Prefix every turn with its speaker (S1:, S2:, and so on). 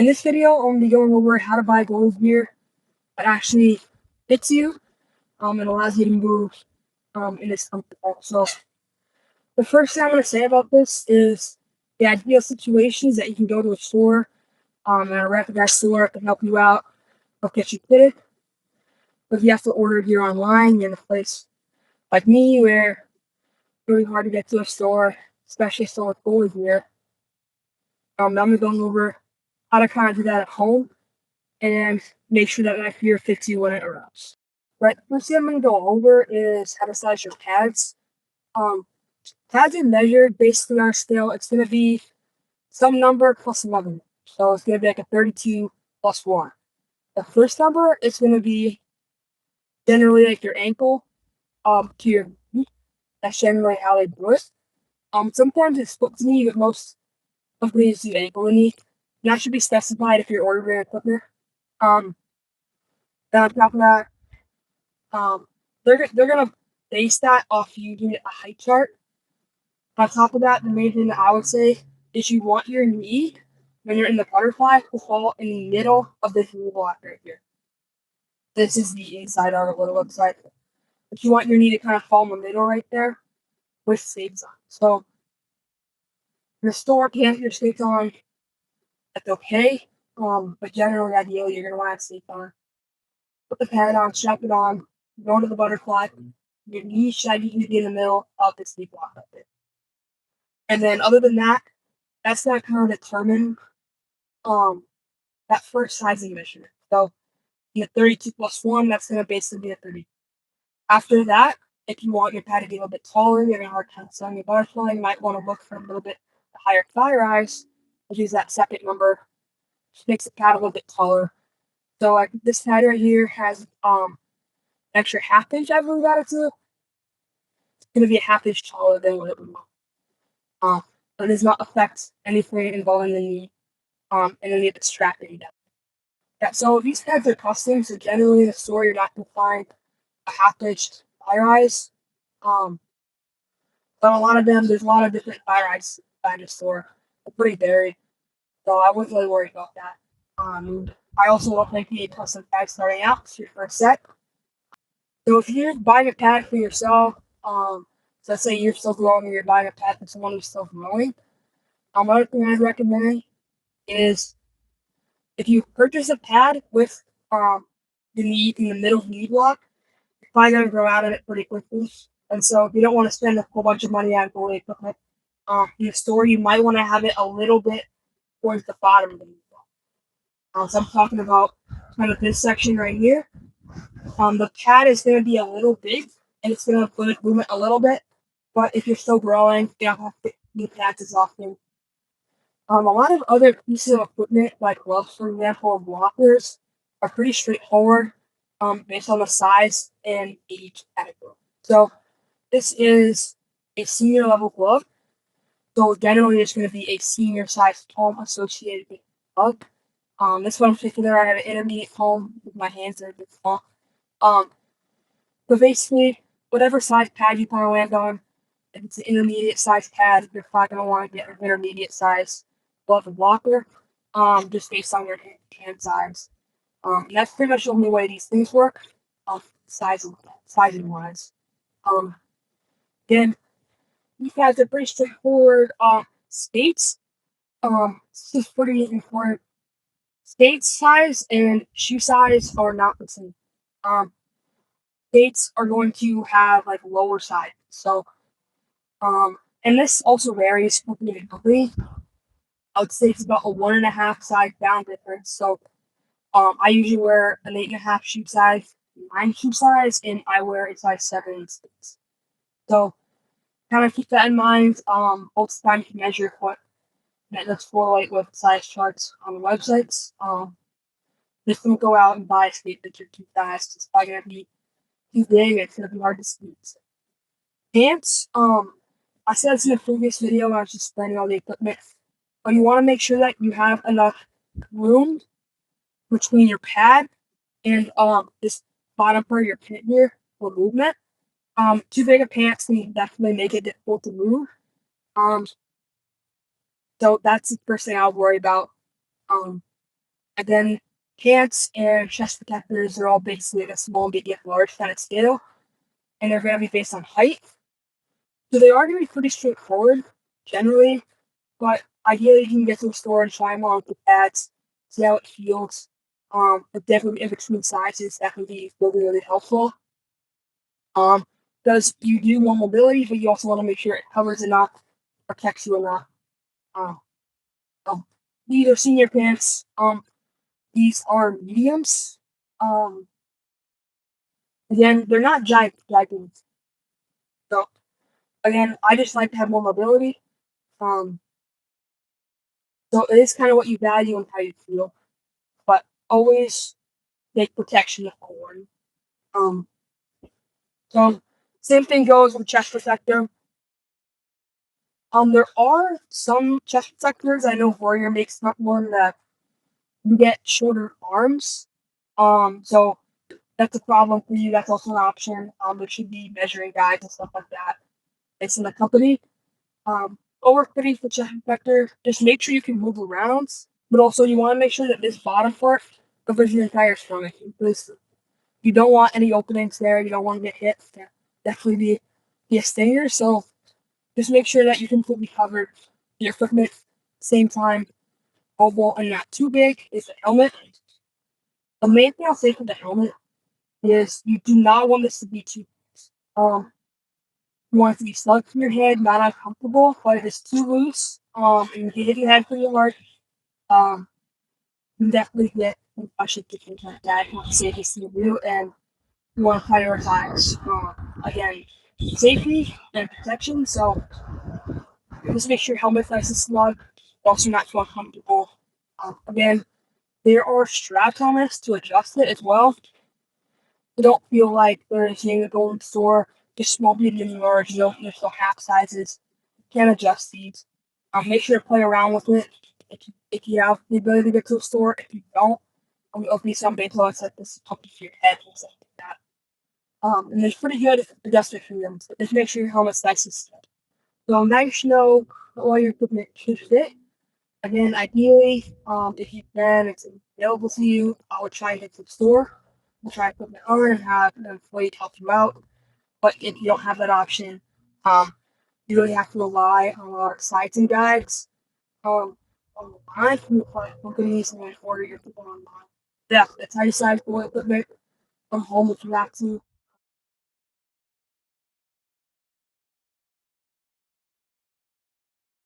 S1: In this video, I'm going to be going over how to buy goalie gear that actually fits you and allows you to move in this comfortable. So the first thing I'm going to say about this is the ideal situation is that you can go to a store and a recognized store can help you out or get you fitted. But if you have to order gear online, you're in a place like me where it's really hard to get to a store, especially a store with goalie gear. I'm going to go over how to kind of do that at home and make sure that that gear fits you when it arrives. Right, the first thing I'm going to go over is how to size your pads. Pads are measured basically on a scale. It's going to be some number plus another. So it's going to be like a 32 plus 1. The first number is going to be generally like your ankle to your knee. That's generally how they do it. Sometimes it's split to knee, but most companies do ankle to knee. And that should be specified if you're ordering equipment. Then on top of that, they're gonna base that off you doing a height chart. On top of that, the main thing that I would say is you want your knee when you're in the butterfly to fall in the middle of this knee block right here. This is the inside of what it looks like. But you want your knee to kind of fall in the middle right there with skates on. So your store can't have your skates on. That's okay. But generally, ideally, you're gonna want to skates on. Put the pad on, strap it on, go to the butterfly. Your knee should be in the middle of the sleep block of it. And then other than that, that's not kind of determine that first sizing measurement. So in the 32 plus 1, that's going to basically be a 30. After that, if you want your pad to be a little bit taller, you're going to have a hard time selling your butterfly, you might want to look for a little bit higher thigh rise, which is that second number, which makes the pad a little bit taller. So like this pad right here has extra half inch, I believe that it's going to be a half inch taller than what it would want. It does not affect anything involving the knee and any of the strap that you have. Yeah, so these pads are custom, so generally in the store you're not going to find a half inch thigh rise. But a lot of them, there's a lot of different thigh rise in the store. They're pretty varied, so I wouldn't really worry about that. I also don't think you need custom pads starting out. It's your first set. So if you're buying a pad for yourself, so let's say you're still growing and you're buying a pad for someone who's still growing, another thing I'd recommend is if you purchase a pad with the knee in the middle knee block, you're probably going to grow out of it pretty quickly. And so if you don't want to spend a whole bunch of money on goalie equipment in the store, you might want to have it a little bit towards the bottom of the knee block. So I'm talking about kind of this section right here. The pad is going to be a little big, and it's going to limit movement a little bit. But if you're still growing, you don't have to new pads as often. A lot of other pieces of equipment, like gloves, for example, and blockers, are pretty straightforward based on the size and age category. So this is a senior level glove. So generally, it's going to be a senior size palm associated with the glove. This one in particular, I have an intermediate palm with my hands are a bit small. So basically, whatever size pad you want to land on, if it's an intermediate size pad, you're probably going to want to get an intermediate size glove and blocker, just based on your hand size. And that's pretty much the only way these things work, sizing wise. Again, these pads are pretty straightforward. Skates, this is pretty important. Skates size and shoe size are not the same. Skates are going to have like lower size. So, and this also varies company to company. I would say it's about a 1.5 size down difference. So, I usually wear an 8.5 shoe size, 9 shoe size, and I wear a size 7 skates. So, kind of keep that in mind. Both times you measure what that looks for, like with size charts on the websites. Just don't go out and buy a skate that you're too fast. It's probably gonna be too big. It's gonna be hard to squeeze. Pants. I said this in the previous video when I was just explaining all the equipment. But you want to make sure that you have enough room between your pad and this bottom part of your pant here for movement. Too big of pants can definitely make it difficult to move. So that's the first thing I would worry about. And then pants and chest protectors are all basically a small, medium, large kind of scale, and they're going to be based on height. So they are going to be pretty straightforward generally, but ideally you can get to the store and try them on with the pads, see how it feels. But definitely in between sizes, that can be really, really helpful. Um, because you do want mobility, but you also want to make sure it covers enough, protects you enough. Um, um, these are senior pants. These are mediums. Um, again, they're not giant leggings. So again, I just like to have more mobility. Um, so it is kind of what you value and how you feel, but always make protection important. Um, so same thing goes with chest protector. There are some chest protectors. I know Warrior makes one that you get shorter arms. So that's a problem for you. That's also an option. There should be measuring guides and stuff like that. It's in the company. Overfitting for chest protector. Just make sure you can move around, but also you want to make sure that this bottom part covers your entire stomach. Because you don't want any openings there. You don't want to get hit. That definitely be a stinger. So just make sure that you can completely cover your equipment. Same time, oval and not too big is the helmet. The main thing I'll say for the helmet is you do not want this to be too um you want it to be snug to your head, not uncomfortable, but if it's too loose, and you hit your head pretty hard, um, you definitely get concussion to things like that. It's not the safest thing to do, and you want to prioritize again safety and protection. So just make sure your helmet's nice and snug, also not too uncomfortable. Again, there are strap helmets to adjust it as well. You don't feel like there's a golden store, just small, medium, large. There's still half sizes. You can adjust these. Make sure to play around with it. If you have the ability to get to the store, if you don't, it'll be some big loads like this up to your head and stuff like that. And there's pretty good adjustment for them. So just make sure your helmet's nice and stiff. So now you should know all your equipment should fit. Again, ideally, if you can, it's available to you. I would try and get to the store. We'll try to put it on and have an employee to help you out. But if you don't have that option, um, you really have to rely on our sites and guides online from the companies and order your equipment online. Yeah, that's how you decide for equipment from home if you have to.